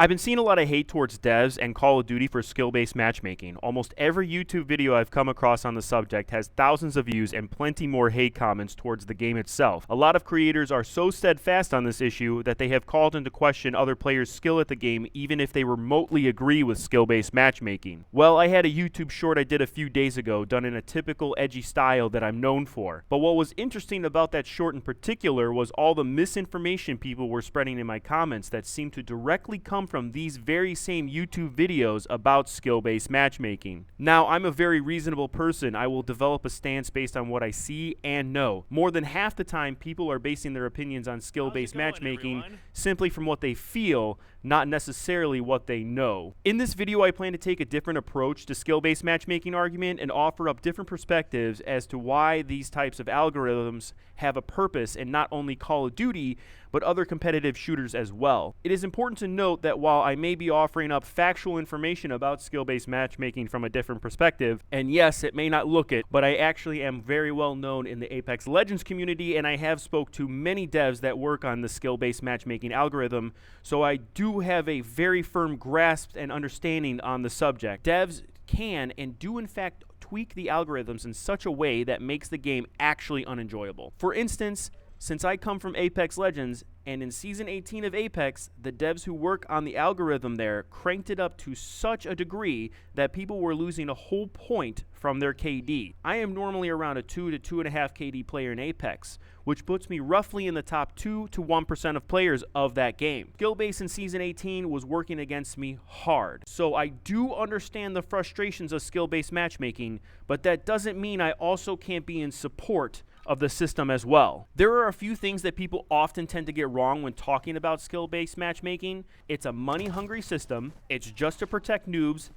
I've been seeing a lot of hate towards devs and Call of Duty for skill-based matchmaking. Almost every YouTube video I've come across on the subject has thousands of views and plenty more hate comments towards the game itself. A lot of creators are so steadfast on this issue that they have called into question other players' skill at the game even if they remotely agree with skill-based matchmaking. Well, I had a YouTube short I did a few days ago done in a typical edgy style that I'm known for. But what was interesting about that short in particular was all the misinformation people were spreading in my comments that seemed to directly come from these very same YouTube videos about skill-based matchmaking. Now, I'm a very reasonable person. I will develop a stance based on what I see and know. More than half the time, people are basing their opinions on skill-based matchmaking simply from what they feel, not necessarily what they know. In this video, I plan to take a different approach to skill-based matchmaking argument and offer up different perspectives as to why these types of algorithms have a purpose in not only Call of Duty, but other competitive shooters as well. It is important to note that while I may be offering up factual information about skill-based matchmaking from a different perspective, and yes, it may not look it, but I actually am very well known in the Apex Legends community, and I have spoke to many devs that work on the skill-based matchmaking algorithm, so I do have a very firm grasp and understanding on the subject. Devs can and do in fact tweak the algorithms in such a way that makes the game actually unenjoyable. For instance, since I come from Apex Legends, and in Season 18 of Apex, the devs who work on the algorithm there cranked it up to such a degree that people were losing a whole point from their KD. I am normally around a 2 to 2.5 KD player in Apex, which puts me roughly in the top 2 to 1% of players of that game. Skill-based in Season 18 was working against me hard. So I do understand the frustrations of skill-based matchmaking, but that doesn't mean I also can't be in support of the system as well. There are a few things that people often tend to get wrong when talking about skill-based matchmaking. It's a money-hungry system. It's just to protect noobs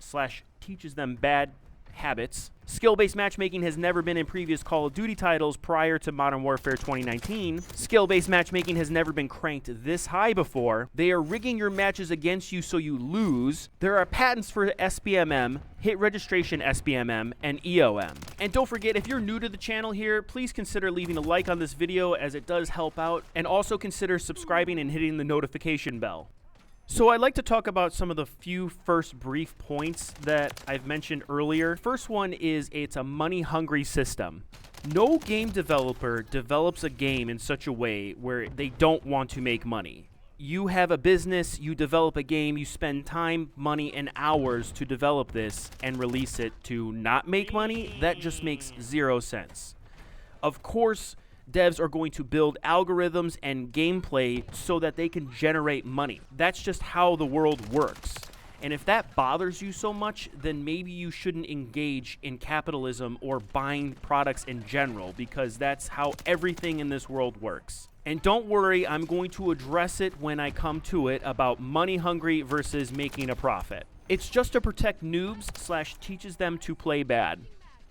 / teaches them bad habits. Skill-based matchmaking has never been in previous Call of Duty titles prior to Modern Warfare 2019. Skill-based matchmaking has never been cranked this high before. They are rigging your matches against you so you lose. There are patents for Sbmm, hit registration Sbmm, and EOM. And don't forget, if you're new to the channel here, please consider leaving a like on this video as it does help out, and also consider subscribing and hitting the notification bell. So I'd like to talk about some of the few first brief points that I've mentioned earlier. First one is it's a money-hungry system. No game developer develops a game in such a way where they don't want to make money. You have a business, you develop a game, you spend time, money, and hours to develop this and release it to not make money. That just makes zero sense. Of course, devs are going to build algorithms and gameplay so that they can generate money. That's just how the world works. And if that bothers you so much, then maybe you shouldn't engage in capitalism or buying products in general, because that's how everything in this world works. And don't worry, I'm going to address it when I come to it about money hungry versus making a profit. It's just to protect noobs / teaches them to play bad.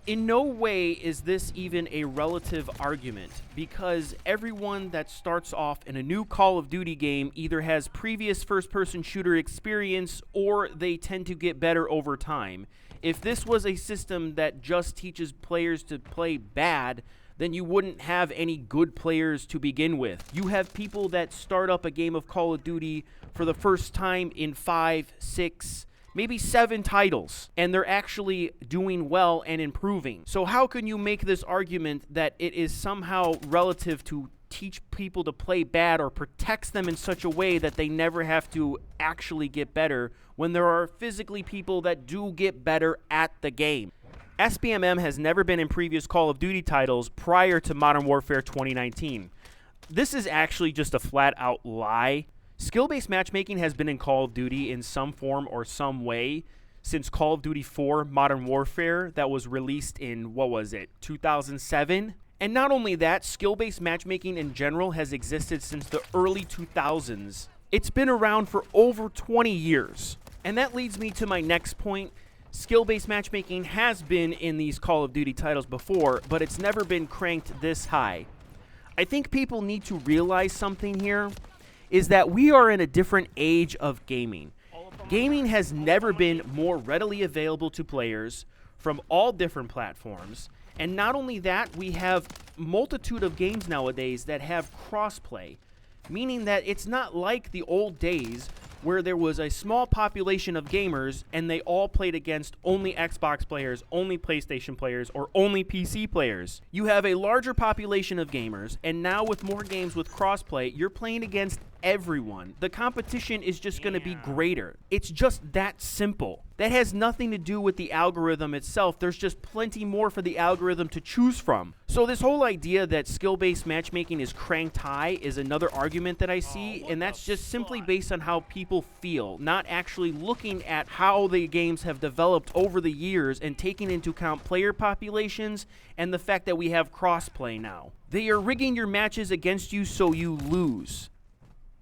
In no way is this even a relative argument, because everyone that starts off in a new Call of Duty game either has previous first-person shooter experience or they tend to get better over time. If this was a system that just teaches players to play bad, then you wouldn't have any good players to begin with. You have people that start up a game of Call of Duty for the first time in 5, 6, maybe 7 titles, and they're actually doing well and improving. So how can you make this argument that it is somehow relative to teach people to play bad or protects them in such a way that they never have to actually get better when there are physically people that do get better at the game? Sbmm has never been in previous Call of Duty titles prior to Modern Warfare 2019. This is actually just a flat-out lie. Skill-based matchmaking has been in Call of Duty in some form or some way since Call of Duty 4 Modern Warfare that was released in, 2007? And not only that, skill-based matchmaking in general has existed since the early 2000s. It's been around for over 20 years. And that leads me to my next point. Skill-based matchmaking has been in these Call of Duty titles before, but it's never been cranked this high. I think people need to realize something here, is that we are in a different age of gaming. Gaming has never been more readily available to players from all different platforms. And not only that, we have multitude of games nowadays that have crossplay, meaning that it's not like the old days where there was a small population of gamers and they all played against only Xbox players, only PlayStation players, or only PC players. You have a larger population of gamers, and now with more games with crossplay, you're playing against everyone. The competition is just going to be greater. It's just that simple. That has nothing to do with the algorithm itself. There's just plenty more for the algorithm to choose from. So this whole idea that skill-based matchmaking is cranked high is another argument that I see, and that's just simply based on how people feel, not actually looking at how the games have developed over the years and taking into account player populations and the fact that we have crossplay now. They are rigging your matches against you so you lose.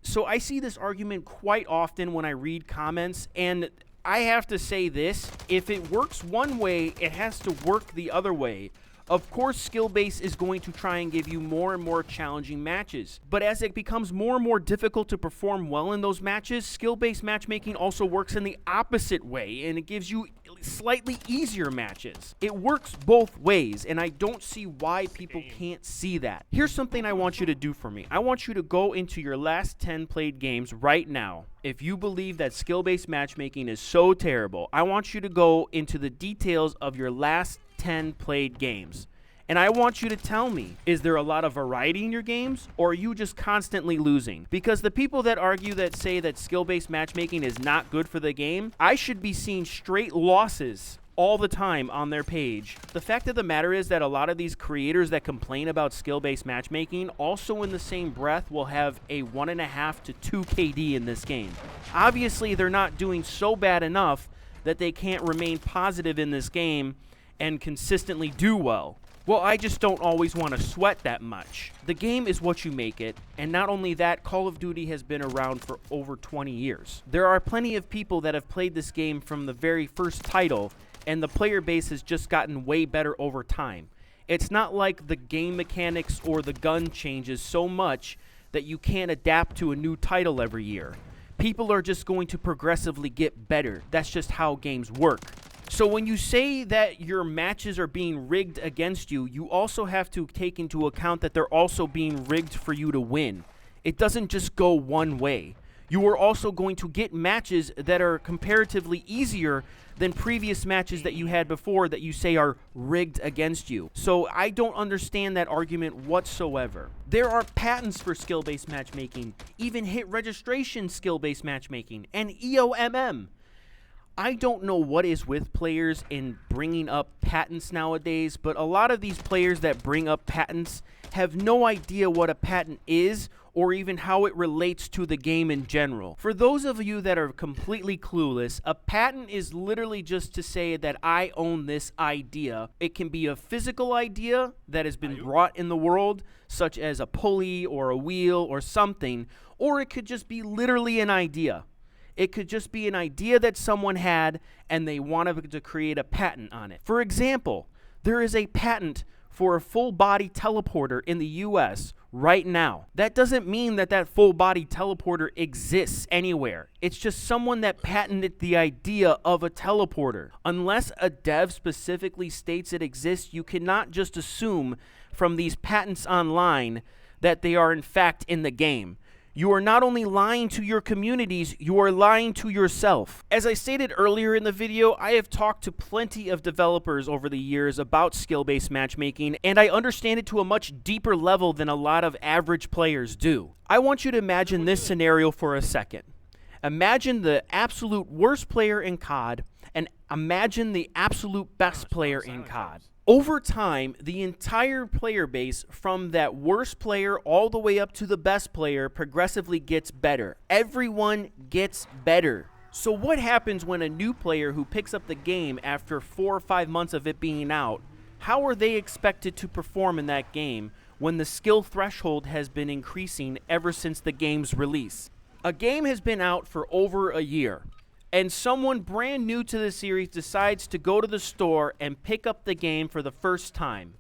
So I see this argument quite often when I read comments, and I have to say this: if it works one way, it has to work the other way. Of course, skill-based is going to try and give you more and more challenging matches. But as it becomes more and more difficult to perform well in those matches, skill-based matchmaking also works in the opposite way, and it gives you slightly easier matches. It works both ways, and I don't see why people can't see that. Here's something I want you to do for me. I want you to go into your last 10 played games right now. If you believe that skill-based matchmaking is so terrible, I want you to go into the details of your last 10 played games. And I want you to tell me, is there a lot of variety in your games, or are you just constantly losing? Because the people that argue that say that skill-based matchmaking is not good for the game, I should be seeing straight losses all the time on their page. The fact of the matter is that a lot of these creators that complain about skill-based matchmaking also in the same breath will have a 1.5 to 2 KD in this game. Obviously, they're not doing so bad enough that they can't remain positive in this game and consistently do well. Well, I just don't always want to sweat that much. The game is what you make it, and not only that, Call of Duty has been around for over 20 years. There are plenty of people that have played this game from the very first title, and the player base has just gotten way better over time. It's not like the game mechanics or the gun changes so much that you can't adapt to a new title every year. People are just going to progressively get better. That's just how games work. So when you say that your matches are being rigged against you, you also have to take into account that they're also being rigged for you to win. It doesn't just go one way. You are also going to get matches that are comparatively easier than previous matches that you had before that you say are rigged against you. So I don't understand that argument whatsoever. There are patents for skill-based matchmaking, even hit registration skill-based matchmaking, and EOMM. I don't know what is with players in bringing up patents nowadays, but a lot of these players that bring up patents have no idea what a patent is or even how it relates to the game in general. For those of you that are completely clueless, a patent is literally just to say that I own this idea. It can be a physical idea that has been brought in the world, such as a pulley or a wheel or something, or it could just be literally an idea. It could just be an idea that someone had and they wanted to create a patent on it. For example, there is a patent for a full-body teleporter in the US right now. That doesn't mean that that full-body teleporter exists anywhere. It's just someone that patented the idea of a teleporter. Unless a dev specifically states it exists, you cannot just assume from these patents online that they are in fact in the game. You are not only lying to your communities, you are lying to yourself. As I stated earlier in the video, I have talked to plenty of developers over the years about skill-based matchmaking, and I understand it to a much deeper level than a lot of average players do. I want you to imagine this scenario for a second. Imagine the absolute worst player in COD, and imagine the absolute best player in COD. Over time, the entire player base, from that worst player all the way up to the best player, progressively gets better. Everyone gets better. So what happens when a new player who picks up the game after 4 or 5 months of it being out, how are they expected to perform in that game when the skill threshold has been increasing ever since the game's release? A game has been out for over a year, and someone brand new to the series decides to go to the store and pick up the game for the first time.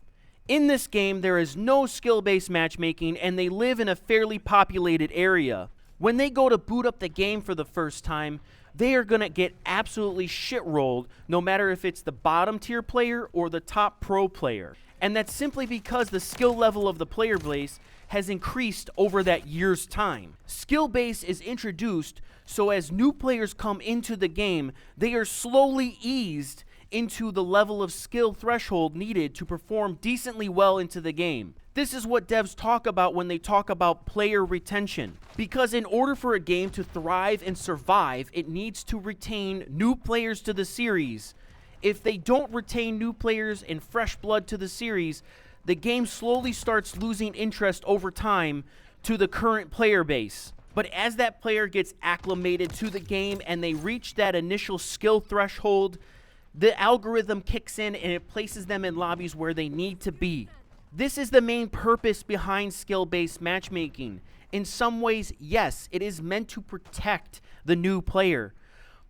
In this game, there is no skill-based matchmaking, and they live in a fairly populated area. When they go to boot up the game for the first time, they are going to get absolutely shit-rolled, no matter if it's the bottom-tier player or the top pro player. And that's simply because the skill level of the player base has increased over that year's time. Skill base is introduced so as new players come into the game, they are slowly eased into the level of skill threshold needed to perform decently well into the game. This is what devs talk about when they talk about player retention. Because in order for a game to thrive and survive, it needs to retain new players to the series. If they don't retain new players and fresh blood to the series, the game slowly starts losing interest over time to the current player base. But as that player gets acclimated to the game and they reach that initial skill threshold, the algorithm kicks in and it places them in lobbies where they need to be. This is the main purpose behind skill-based matchmaking. In some ways, yes, it is meant to protect the new player,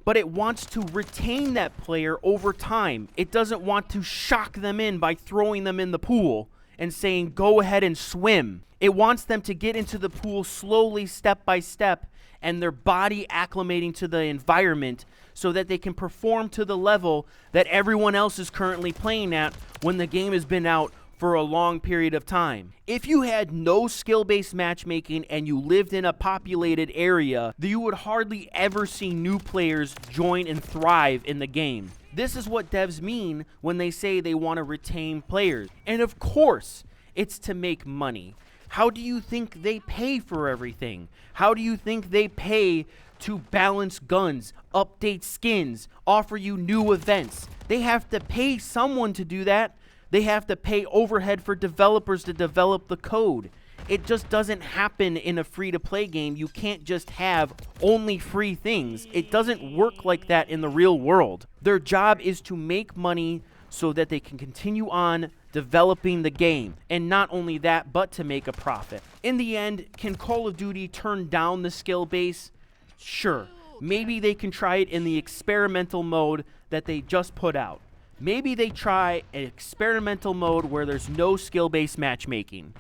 but it wants to retain that player over time. It doesn't want to shock them in by throwing them in the pool and saying, go ahead and swim. It wants them to get into the pool slowly, step by step, and their body acclimating to the environment so that they can perform to the level that everyone else is currently playing at when the game has been out for a long period of time. If you had no skill-based matchmaking and you lived in a populated area, you would hardly ever see new players join and thrive in the game. This is what devs mean when they say they want to retain players. And of course, it's to make money. How do you think they pay for everything? How do you think they pay to balance guns, update skins, offer you new events? They have to pay someone to do that. They have to pay overhead for developers to develop the code. It just doesn't happen in a free-to-play game. You can't just have only free things. It doesn't work like that in the real world. Their job is to make money so that they can continue on developing the game. And not only that, but to make a profit. In the end, can Call of Duty turn down the skill base? Sure. Maybe they can try it in the experimental mode that they just put out. Maybe they try an experimental mode where there's no skill-based matchmaking.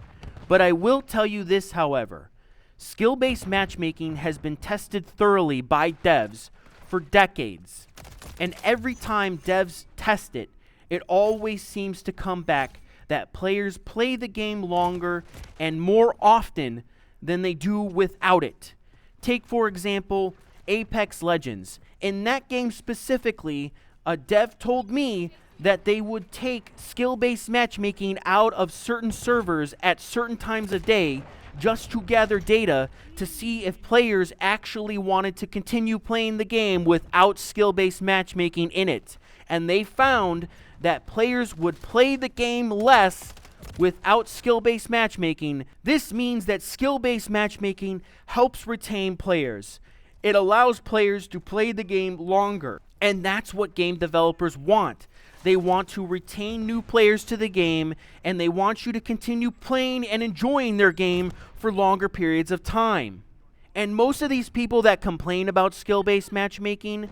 But I will tell you this, however. Skill-based matchmaking has been tested thoroughly by devs for decades. And every time devs test it, it always seems to come back that players play the game longer and more often than they do without it. Take, for example, Apex Legends. In that game specifically, a dev told me that they would take skill-based matchmaking out of certain servers at certain times of day just to gather data to see if players actually wanted to continue playing the game without skill-based matchmaking in it. And they found that players would play the game less without skill-based matchmaking. This means that skill-based matchmaking helps retain players. It allows players to play the game longer. And that's what game developers want. They want to retain new players to the game, and they want you to continue playing and enjoying their game for longer periods of time. And most of these people that complain about skill-based matchmaking,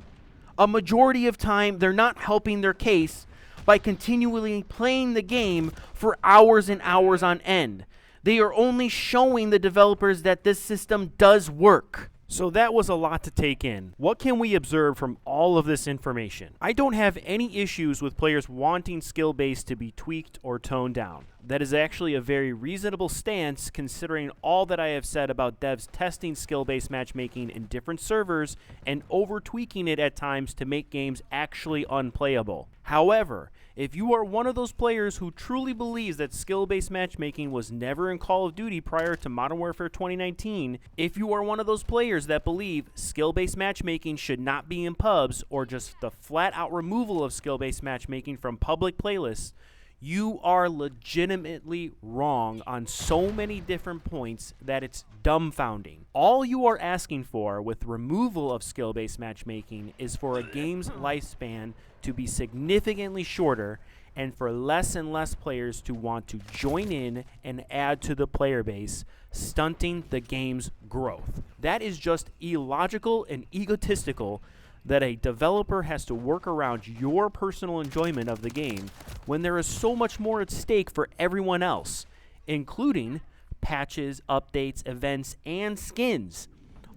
a majority of time, they're not helping their case by continually playing the game for hours and hours on end. They are only showing the developers that this system does work. So that was a lot to take in. What can we observe from all of this information? I don't have any issues with players wanting skill-based to be tweaked or toned down. That is actually a very reasonable stance considering all that I have said about devs testing skill-based matchmaking in different servers and over-tweaking it at times to make games actually unplayable. However, if you are one of those players who truly believes that skill-based matchmaking was never in Call of Duty prior to Modern Warfare 2019, if you are one of those players that believe skill-based matchmaking should not be in pubs or just the flat-out removal of skill-based matchmaking from public playlists, you are legitimately wrong on so many different points that it's dumbfounding. All you are asking for with removal of skill-based matchmaking is for a game's lifespan to be significantly shorter and for less and less players to want to join in and add to the player base, stunting the game's growth. That is just illogical and egotistical that a developer has to work around your personal enjoyment of the game when there is so much more at stake for everyone else, including patches, updates, events, and skins.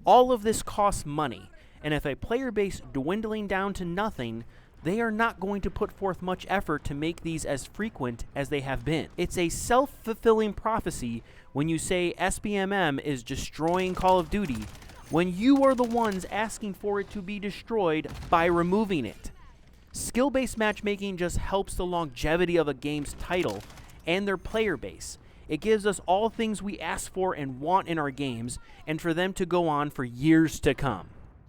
All of this costs money, and if a player base dwindling down to nothing they are not going to put forth much effort to make these as frequent as they have been. It's a self-fulfilling prophecy when you say Sbmm is destroying Call of Duty, when you are the ones asking for it to be destroyed by removing it. Skill-based matchmaking just helps the longevity of a game's title and their player base. It gives us all things we ask for and want in our games, and for them to go on for years to come.